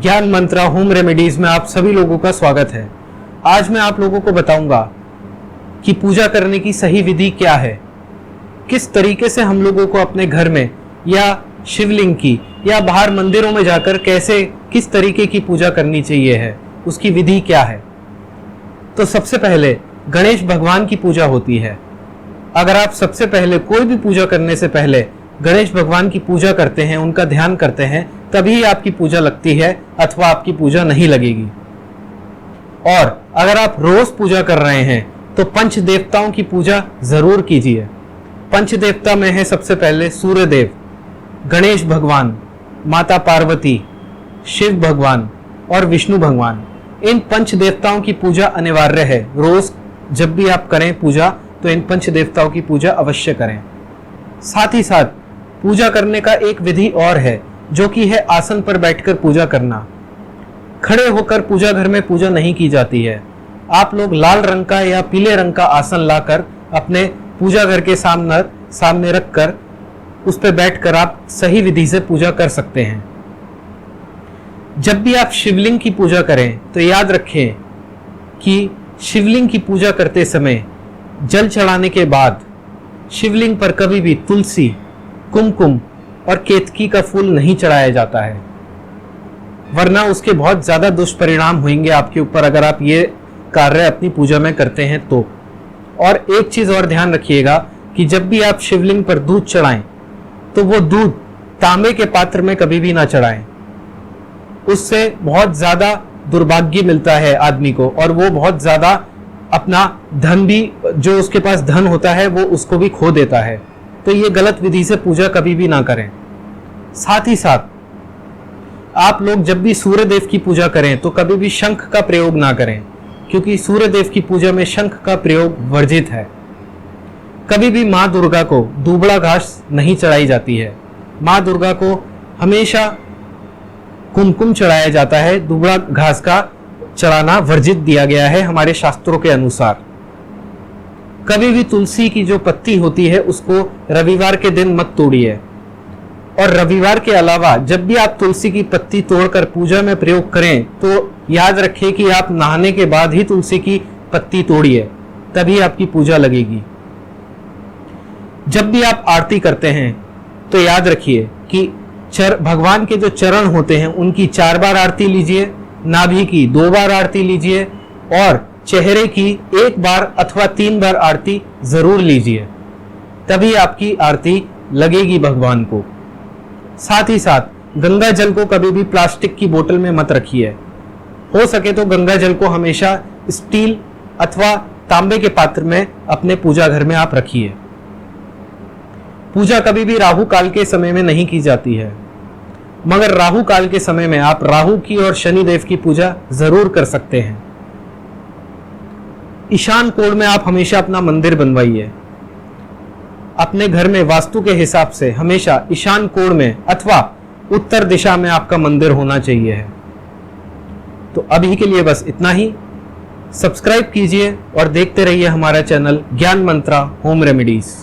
ज्ञान मंत्रा home remedies में आप सभी लोगों का स्वागत है। आज मैं आप लोगों को बताऊंगा कि पूजा करने की सही विधि क्या है, किस तरीके से हम लोगों को अपने घर में या शिवलिंग की या बाहर मंदिरों में जाकर कैसे किस तरीके की पूजा करनी चाहिए है, उसकी विधि क्या है। तो सबसे पहले गणेश भगवान की पूजा होती है। अगर आप सबसे पहले कोई भी पूजा करने से पहले गणेश भगवान की पूजा करते हैं, उनका ध्यान करते हैं, तभी आपकी पूजा लगती है अथवा आपकी पूजा नहीं लगेगी। और अगर आप रोज पूजा कर रहे हैं तो पंच देवताओं की पूजा जरूर कीजिए। पंच देवता में है सबसे पहले सूर्य देव, गणेश भगवान, माता पार्वती, शिव भगवान और विष्णु भगवान। इन पंच देवताओं की पूजा अनिवार्य है। रोज जब भी आप करें पूजा तो इन पंच देवताओं की पूजा अवश्य करें। साथ ही साथ पूजा करने का एक विधि और है, जो कि है आसन पर बैठकर पूजा करना। खड़े होकर पूजा घर में पूजा नहीं की जाती है। आप लोग लाल रंग का या पीले रंग का आसन लाकर अपने पूजा घर के सामने रखकर उस पर बैठकर आप सही विधि से पूजा कर सकते हैं। जब भी आप शिवलिंग की पूजा करें तो याद रखें कि शिवलिंग की पूजा करते समय जल चढ़ाने के बाद शिवलिंग पर कभी भी तुलसी, कुमकुम और केतकी का फूल नहीं चढ़ाया जाता है, वरना उसके बहुत ज्यादा दुष्परिणाम होंगे आपके ऊपर अगर आप ये कार्य अपनी पूजा में करते हैं तो। और एक चीज और ध्यान रखिएगा कि जब भी आप शिवलिंग पर दूध चढ़ाएं तो वो दूध तांबे के पात्र में कभी भी ना चढ़ाएं। उससे बहुत ज्यादा दुर्भाग्य मिलता है आदमी को, और वो बहुत ज्यादा अपना धन भी, जो उसके पास धन होता है, वो उसको भी खो देता है। तो ये गलत विधि से पूजा कभी भी ना करें। साथ ही साथ आप लोग जब भी सूर्य देव की पूजा करें तो कभी भी शंख का प्रयोग ना करें, क्योंकि सूर्य देव की पूजा में शंख का प्रयोग वर्जित है। कभी भी माँ दुर्गा को दुबड़ा घास नहीं चढ़ाई जाती है। माँ दुर्गा को हमेशा कुमकुम चढ़ाया जाता है। दुबड़ा घास का चढ़ाना वर्जित दिया गया है हमारे शास्त्रों के अनुसार। कभी भी तुलसी की जो पत्ती होती है उसको रविवार के दिन मत तोड़िए। और रविवार के अलावा जब भी आप तुलसी की पत्ती तोड़कर पूजा में प्रयोग करें तो याद रखें कि आप नहाने के बाद ही तुलसी की पत्ती तोड़िए, तभी आपकी पूजा लगेगी। जब भी आप आरती करते हैं तो याद रखिए कि भगवान के जो चरण होते हैं उनकी 4 बार आरती लीजिए, नाभि की 2 बार आरती लीजिए और चेहरे की 1 बार अथवा 3 बार आरती जरूर लीजिए, तभी आपकी आरती लगेगी भगवान को। साथ ही साथ गंगा जल को कभी भी प्लास्टिक की बोतल में मत रखिए। हो सके तो गंगा जल को हमेशा स्टील अथवा तांबे के पात्र में अपने पूजा घर में आप रखिए। पूजा कभी भी राहु काल के समय में नहीं की जाती है, मगर राहु काल के समय में आप राहु की और शनि देव की पूजा जरूर कर सकते हैं। ईशान कोण में आप हमेशा अपना मंदिर बनवाइए। अपने घर में वास्तु के हिसाब से हमेशा ईशान कोण में अथवा उत्तर दिशा में आपका मंदिर होना चाहिए है। तो अभी के लिए बस इतना ही। सब्सक्राइब कीजिए और देखते रहिए हमारा चैनल ज्ञान मंत्रा होम रेमेडीज।